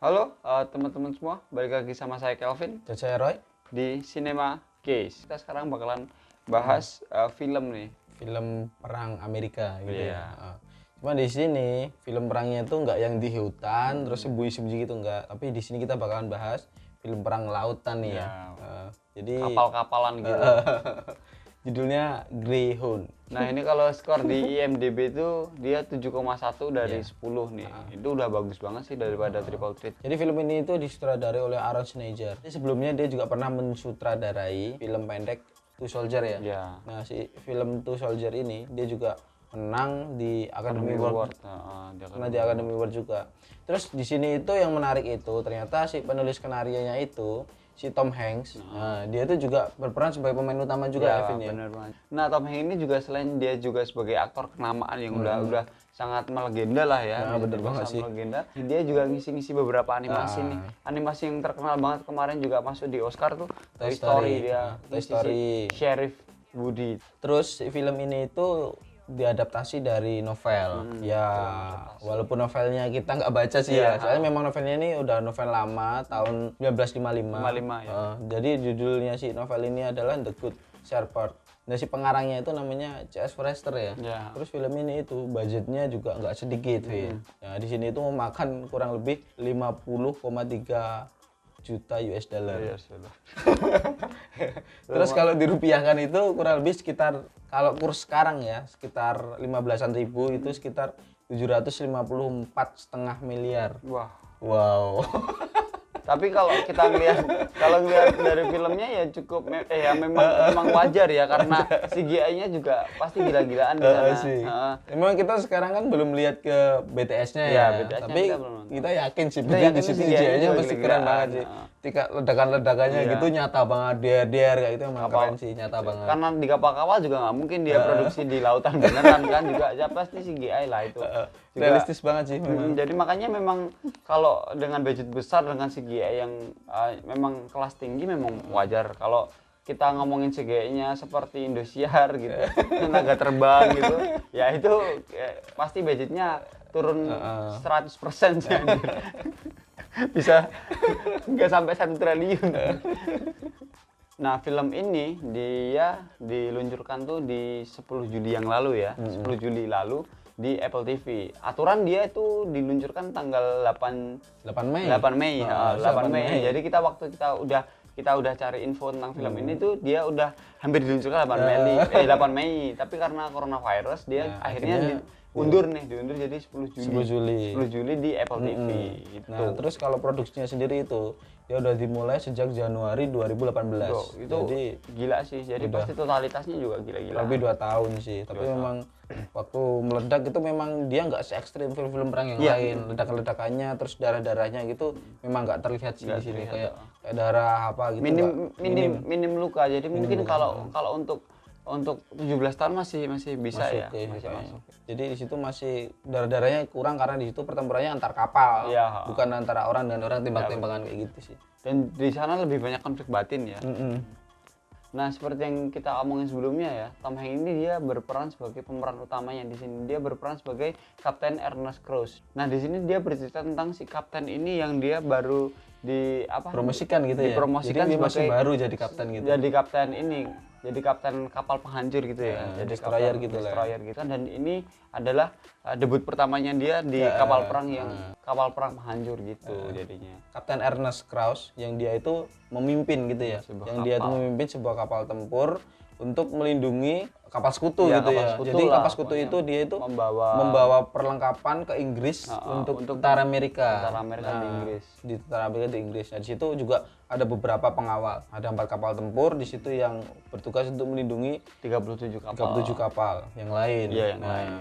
Halo teman-teman semua, balik lagi sama saya Kelvin Dan saya Roy, di Cinema Case. Kita sekarang bakalan bahas film nih. film perang Amerika gitu Iya. ya. Cuma di sini film perangnya itu nggak yang di hutan terus sembunyi-sembunyi gitu nggak. Tapi di sini kita bakalan bahas film perang lautan nih ya. Jadi Kapal-kapalan gitu. judulnya Greyhound. Nah ini kalau skor di IMDb itu dia 7,1 dari 10 nih. Itu udah bagus banget sih daripada Triple Threat. Jadi film ini itu disutradarai oleh Aaron Schnitzler. Jadi sebelumnya dia juga pernah mensutradarai film pendek Two Soldier ya. Ya. Nah si film Two Soldier ini dia juga menang di Academy Award. Karena di Academy Award juga. Terus di sini itu yang menarik itu ternyata si penulis skenarionya itu si Tom Hanks. Nah, dia itu juga berperan sebagai pemain utama juga Ya, Evin ya. bener banget. Nah Tom Hanks ini juga selain dia juga sebagai aktor kenamaan yang udah sangat melegenda lah ya. Nah, bener banget sangat sih. Melegenda. Dia juga ngisi-ngisi beberapa animasi nih. Animasi yang terkenal banget kemarin juga masuk di Oscar tuh. Toy Story dia. Toy ngisi si Story. Sheriff Woody. Terus film ini itu diadaptasi dari novel. Ya, walaupun novelnya kita nggak baca sih ya. Soalnya memang novelnya ini udah novel lama tahun 1955. 55 ya. Jadi judulnya si novel ini adalah The Good Shepherd. Nah si pengarangnya itu namanya C.S. Forester ya. Ya. Terus film ini itu budgetnya juga nggak sedikit, Vin. Nah di sini itu memakan kurang lebih 50,3 juta US dollar. Iya, sudah. Terus kalau dirupiahkan itu kurang lebih sekitar kalau kurs sekarang ya sekitar 15-an ribu itu sekitar 754,5 miliar. Wah. Wow. Tapi kalau kita ngelihat dari filmnya ya cukup ya memang wajar ya karena CGI-nya juga pasti gila-gilaan di sana. Sih. Emang kita sekarang kan belum lihat ke BTS-nya ya, Ya, BTS-nya tapi kita belum nonton. kita yakin sih Kita di yakin situ CGI-nya CGI-nya juga pasti keren gila-gilaan. banget sih. Ketika ledakan-ledakannya gitu nyata banget, der kayak itu emang keren sih, nyata banget. Karena di kapal-kapal juga nggak mungkin dia produksi di lautan beneran kan juga ya pasti CGI lah itu. Juga, Realistis banget sih memang. jadi makanya memang kalau dengan budget besar dengan CGI yang memang kelas tinggi memang wajar. Kalau kita ngomongin CGI-nya seperti Indosiar gitu, tenaga terbang gitu, ya itu pasti budgetnya turun 100% sih. Anjir. Bisa nggak sampai 1 triliun. Nah film ini dia diluncurkan tuh di 10 Juli yang lalu ya, 10 Juli lalu di Apple TV. Aturan dia itu diluncurkan tanggal 8 Mei. 8 Mei. Oh, 8 Mei. 8 Mei. Jadi kita udah cari info tentang film ini tuh dia udah hampir diluncurkan 8 Mei. Tapi karena coronavirus dia akhirnya diundur jadi 10 Juli. 10 Juli di Apple TV gitu. Nah, terus kalau produksinya sendiri itu dia udah dimulai sejak Januari 2018. Itu Jadi gila sih. Jadi pasti totalitasnya juga gila-gila. lebih 2 tahun sih. Tapi memang waktu meledak itu memang dia nggak se ekstrim film-film perang yang Iya. lain. Ledakan-ledakannya terus darah-darahnya gitu memang nggak terlihat sih di sini kayak darah apa gitu. Minim luka. Jadi mungkin kalau untuk 17 tahun masih bisa masuk ya. ya, Masih kayaknya. masuk. Jadi di situ masih darah-darahnya kurang karena di situ pertempurannya antar kapal, Iya. bukan antara orang dan orang tembak-tembakan kayak gitu sih. Dan di sana lebih banyak konflik batin ya. Nah, seperti yang kita omongin sebelumnya ya, Tom Hanks ini dia berperan sebagai pemeran utamanya di sini. Dia berperan sebagai Kapten Ernest Krause. Nah, di sini dia bercerita tentang si kapten ini yang dia baru Promosikan gitu ya. dipromosikan Jadi dia masih sebagai baru jadi kapten gitu. Jadi kapten kapal penghancur gitu ya. Jadi destroyer gitu lah. destroyer gitu kan. Dan ini adalah debut pertamanya dia di kapal perang penghancur gitu jadinya. Kapten Ernest Krause yang dia itu memimpin gitu ya. Sebuah Yang dia itu memimpin sebuah kapal tempur untuk melindungi kapal sekutu Ya, gitu kapal ya. sekutu Jadi lah, kapal sekutu pokoknya itu dia itu membawa perlengkapan ke Inggris untuk tentara Amerika. tentara Amerika di Inggris. Di tentara Amerika di Inggris. Nah, di situ juga ada beberapa pengawal. Ada 4 kapal tempur di situ yang bertugas untuk melindungi 37 kapal. 37 kapal yang lain. Iya, yang Nah, lain.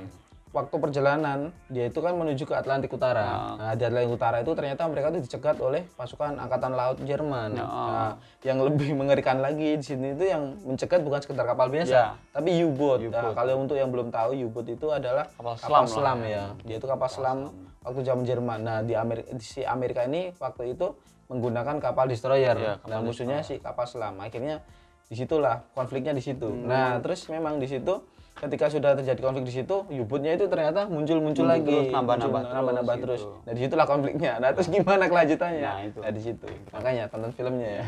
waktu perjalanan dia itu kan menuju ke Atlantik Utara. Nah, di Atlantik Utara itu ternyata mereka itu dicegat oleh pasukan angkatan laut Jerman. Nah, yang lebih mengerikan lagi di sini itu yang mencegat bukan sekedar kapal biasa, tapi U-boat. Nah, kalau untuk yang belum tahu U-boat itu adalah kapal selam ya. Dia itu kapal selam waktu zaman Jerman. Nah, di Amerika ini waktu itu menggunakan kapal destroyer. Nah, musuhnya si kapal selam. Akhirnya disitulah konfliknya di situ. Nah, terus memang di situ ketika sudah terjadi konflik di situ, U-bootnya itu ternyata muncul lagi, terus, nambah-nambah terus. gitu. Nah di situlah konfliknya. Nah terus gimana kelanjutannya? Nah, itu. Nah di situ. Makanya tonton filmnya ya.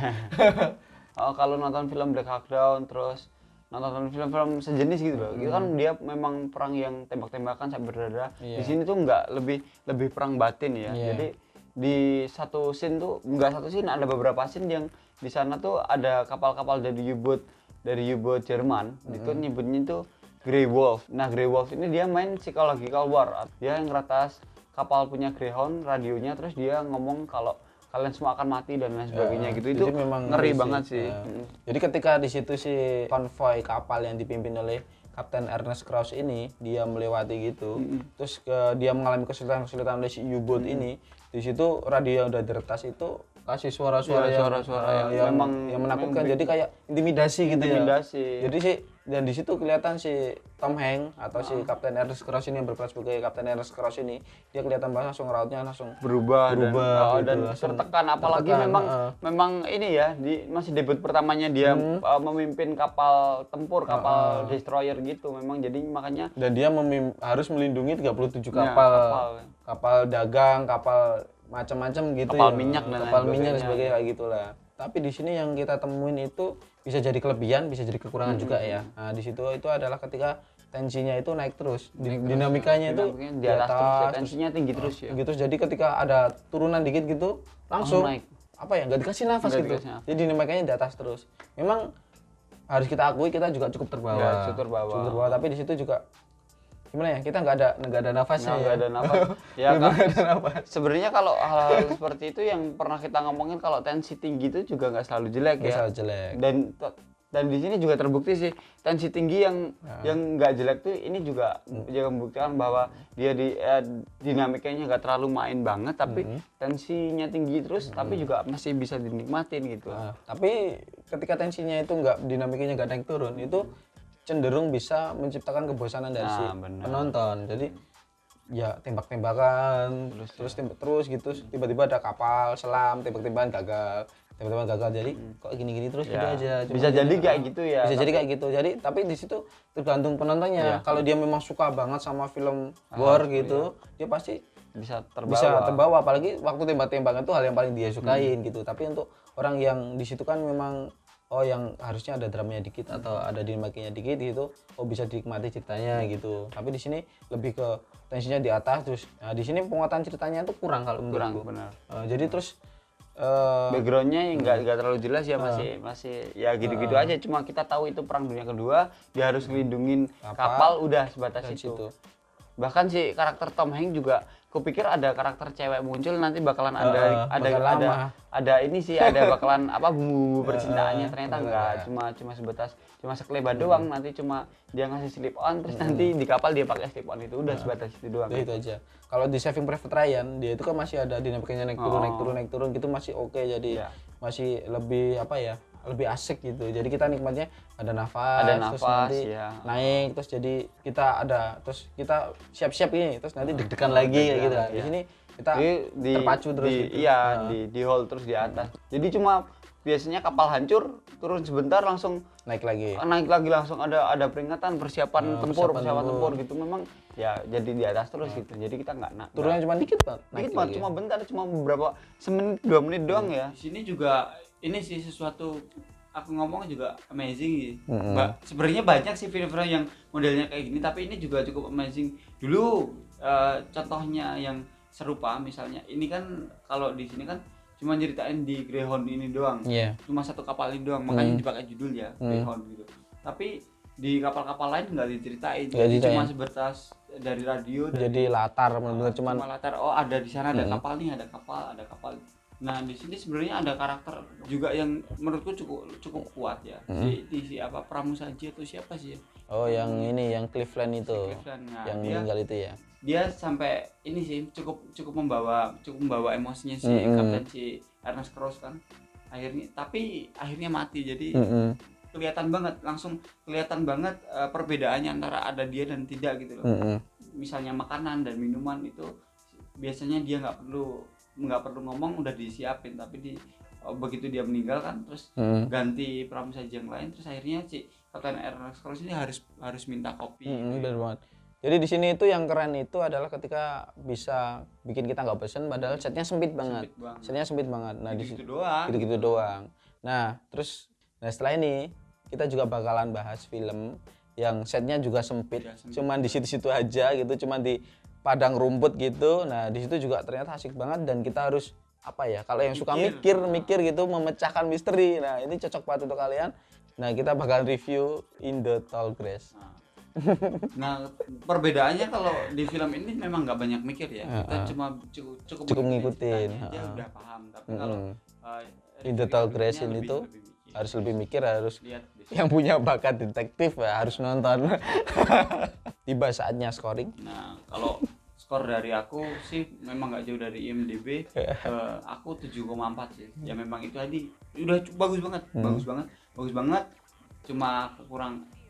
Kalau nonton film Black Hawk Down, terus nonton film-film sejenis gitu loh. Itu kan dia memang perang yang tembak-tembakan sampai berdarah. Iya. Di sini tuh nggak lebih perang batin ya. Iya. Jadi di satu scene tuh nggak satu scene, ada beberapa scene yang di sana tuh ada kapal-kapal dari U-boat Jerman. Itu nyebutnya itu Grey Wolf. Nah, Grey Wolf ini dia main psychological war. Dia yang ngeretas kapal punya Greyhound radionya, terus dia ngomong kalau kalian semua akan mati dan lain sebagainya gitu. Itu Jadi memang ngeri sih. banget sih. Jadi ketika di situ si konvoi kapal yang dipimpin oleh Kapten Ernest Krauss ini dia melewati gitu, terus dia mengalami kesulitan oleh si U-boat ini. Di situ radio yang udah diretas itu kasih suara-suara Iya, yang, suara-suara yang memang menakutkan. memang Jadi kayak intimidasi gitu ya. Intimidasi. Jadi si dan di situ kelihatan si Tom Hanks atau si Kapten Ernest Krauss ini yang berperan sebagai Kapten Ernest Krauss ini, dia kelihatan banget langsung rautnya langsung berubah gitu, dan langsung tertekan, apalagi memang ini ya masih debut pertamanya dia memimpin kapal tempur, kapal destroyer gitu, memang jadi makanya dan dia harus melindungi 37 Ya, kapal dagang, kapal macam-macam gitu Kapal ya. minyak dan kapal lain minyak dan sebagainya. sebagainya kayak gitulah. Tapi di sini yang kita temuin itu bisa jadi kelebihan, bisa jadi kekurangan juga ya. Nah, di situ itu adalah ketika tensinya itu naik terus, dinamikanya itu di atas terus ya, tensinya tinggi terus ya. gitu. Jadi ketika ada turunan dikit gitu langsung naik. apa ya, nggak dikasih nafas gitu. Jadi dinamikanya di atas terus. Memang harus kita akui kita juga cukup terbawa. Ya, cukup terbawa. Tapi di situ juga gimana ya, kita nggak ada nafasnya nggak ya. ada nafas. Ya kan. Sebenarnya kalau hal seperti itu yang pernah kita ngomongin, kalau tensi tinggi itu juga nggak selalu jelek Nggak ya. selalu jelek. Dan di sini juga terbukti sih tensi tinggi yang nggak jelek tuh ini juga membuktikan bahwa dia dinamikanya nggak terlalu main banget, tapi tensinya tinggi terus, tapi juga masih bisa dinikmatin gitu. Nah, tapi ketika tensinya itu dinamikanya nggak naik turun, itu cenderung bisa menciptakan kebosanan dari si bener. penonton. Jadi ya tembak-tembakan terus gitu, tiba-tiba ada kapal selam, tembak-tembakan gagal. Jadi kok gini-gini terus gitu aja. Bisa jadi kayak gitu ya. Bisa jadi kayak gitu. Jadi tapi di situ tergantung penontonnya. Kalau dia memang suka banget sama film war gitu, dia pasti bisa terbawa. Apalagi waktu tembak-tembakan itu hal yang paling dia sukain gitu. Tapi untuk orang yang di situ kan memang yang harusnya ada dramanya dikit atau ada dinamikanya dikit gitu, bisa dinikmati ceritanya gitu. Tapi di sini lebih ke tensinya di atas terus. Nah, di sini penguatan ceritanya itu kurang kalau menurutku. Benar. Jadi terus backgroundnya nggak terlalu jelas ya, masih ya gitu-gitu aja. Cuma kita tahu itu perang dunia kedua, dia harus ngelindungin kapal, udah sebatas itu. Bahkan si karakter Tom Hanks juga, kupikir ada karakter cewek muncul nanti bakalan ada ini sih, ada bakalan bumbu percintaannya, ternyata enggak, cuma sekelebat doang. Nanti cuma dia ngasih slip on, terus nanti di kapal dia pakai slip on, itu udah sebatas itu doang. Itu aja. Kalau di Saving Private Ryan dia itu kan masih ada dinamikanya naik turun gitu, masih oke. Jadi masih lebih lebih asik gitu. Jadi kita nikmatnya ada nafas terus nanti naik, terus jadi terus kita siap-siap ini, terus nanti deg-degan lagi kayak gitu kan. Di sini kita terpacu terus gitu. Di hold terus di atas. Jadi cuma biasanya kapal hancur, turun sebentar langsung naik lagi langsung ada peringatan persiapan tempur gitu. Memang ya jadi di atas terus gitu. Jadi kita nggak turunnya cuma dikit kan. Cuma bentar, cuma beberapa semenit 2 menit doang ya. Di sini juga ini sih sesuatu aku ngomong juga amazing sih. Sebenarnya banyak sih film-film yang modelnya kayak gini, tapi ini juga cukup amazing. Dulu contohnya yang serupa misalnya, ini kan kalau di sini kan cuma nyeritain di Greyhound ini doang. Cuma satu kapal ini doang, makanya dipakai judul ya Greyhound gitu. Tapi di kapal-kapal lain nggak diceritain. Cuma sebatas dari radio. Jadi latar benar-benar cuma latar. Ada di sana ada kapal nih, ada kapal. Nah, di sini sebenarnya ada karakter juga yang menurutku cukup kuat ya. Si Pramusaji atau siapa sih ya? Yang ini, yang Cleveland itu. Nah, yang meninggal itu ya. Dia sampai ini sih cukup membawa emosinya si Kapten si Ernest Krauss kan. Akhirnya mati. Jadi kelihatan banget perbedaannya antara ada dia dan tidak gitu loh. Misalnya makanan dan minuman itu biasanya dia nggak perlu ngomong, udah disiapin, tapi begitu dia meninggal kan, terus ganti pramusaji yang lain, terus akhirnya si Kapten Ernest Krause ini harus minta kopi. Bener banget. Jadi di sini itu yang keren itu adalah ketika bisa bikin kita nggak bosen padahal setnya sempit banget. Setnya sempit banget. Nah, Gitu doang. gitu doang. Nah, setelah ini kita juga bakalan bahas film yang setnya juga sempit, cuman di situ-situ aja gitu, cuman di padang rumput gitu. Nah, di situ juga ternyata asik banget dan kita harus apa ya? Kalau yang suka mikir gitu, memecahkan misteri. Nah, ini cocok banget untuk kalian. Nah, kita bakalan review In the Tall Grass. Nah, perbedaannya kalau di film ini memang nggak banyak mikir ya. Kita cuma cukup ngikutin. Dia udah paham. Tapi kalau In the Tall Grass ini tuh harus lebih mikir, harus lihat yang punya bakat detektif ya harus nonton. Tiba saatnya scoring. Nah, kalau skor dari aku sih memang nggak jauh dari IMDb. Aku 7,4 sih. Ya memang itu tadi udah bagus banget. Cuma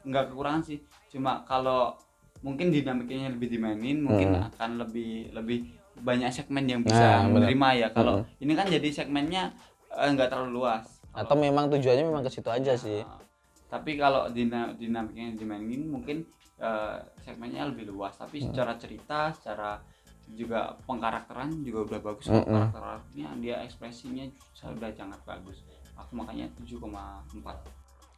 nggak kekurangan sih. Cuma kalau mungkin dinamikanya lebih dimainin, mungkin akan lebih banyak segmen yang bisa menerima ya. Kalau ini kan jadi segmennya nggak terlalu luas. Atau memang tujuannya memang ke situ aja sih. Tapi kalau dinamikanya dimainin mungkin segmennya lebih luas. Tapi secara cerita, secara juga pengkarakteran juga udah bagus. Karakternya, dia ekspresinya sudah sangat bagus. Aku makanya 7,4.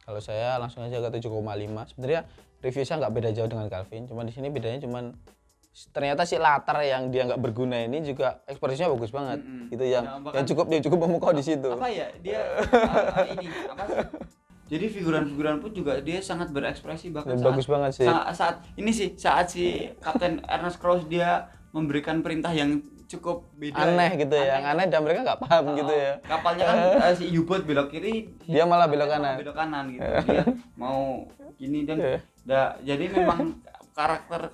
Kalau saya langsung aja ke 7,5. Sebenarnya review saya nggak beda jauh dengan Calvin, cuma di sini bedanya cuman ternyata si latar yang dia nggak berguna ini juga ekspresinya bagus banget. Gitu yang cukup memukau di situ. Apa ya? Dia ini apa sih? Jadi figuran-figuran pun juga dia sangat berekspresi bahkan bagus banget sih. Saat si Kapten Ernest Krause dia memberikan perintah yang cukup beda aneh gitu ya, yang aneh dan mereka nggak paham gitu ya. Kapalnya kan si U-boat belok kiri, dia malah belok kanan gitu. Dia mau gini dan jadi memang karakter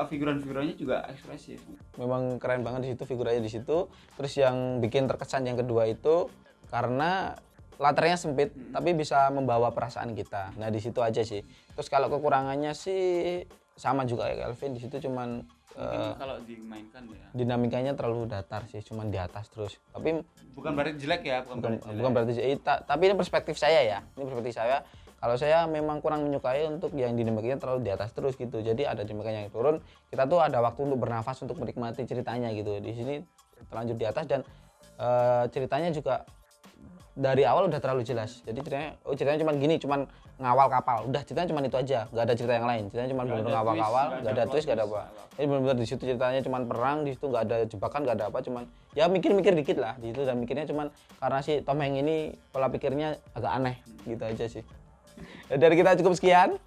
figuran-figurannya juga ekspresif. Memang keren banget di situ figuranya di situ. Terus yang bikin terkesan yang kedua itu karena latarnya sempit tapi bisa membawa perasaan kita. Nah, di situ aja sih. Terus kalau kekurangannya sih sama juga kayak Calvin, di situ cuman kalau dimainkan ya dinamikanya terlalu datar sih, cuman di atas terus. Tapi bukan berarti jelek ya, bukan berarti tapi ini perspektif saya ya. Ini perspektif saya. Kalau saya memang kurang menyukai untuk yang dinamikanya terlalu di atas terus gitu. Jadi ada dinamikanya yang turun, kita tuh ada waktu untuk bernafas untuk menikmati ceritanya gitu. Di sini terlanjur di atas dan ceritanya juga dari awal udah terlalu jelas. Jadi ceritanya cuma gini, cuma ngawal kapal. Udah ceritanya cuma itu aja, nggak ada cerita yang lain. Ceritanya cuma benar-benar ngawal kapal, nggak ada twist, nggak ada apa. Jadi benar-benar di situ ceritanya cuma perang, di situ nggak ada jebakan, nggak ada apa, cuman ya mikir-mikir dikit lah di situ dan mikirnya cuman karena si Tom Hanks ini pola pikirnya agak aneh gitu aja sih. Dari kita cukup sekian.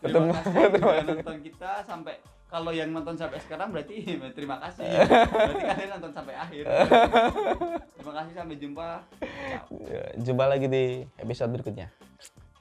Terima kasih sudah nonton kita sampai. Kalau yang nonton sampai sekarang berarti terima kasih. Berarti kalian nonton sampai akhir. Terima kasih, sampai jumpa. Jumpa lagi di episode berikutnya.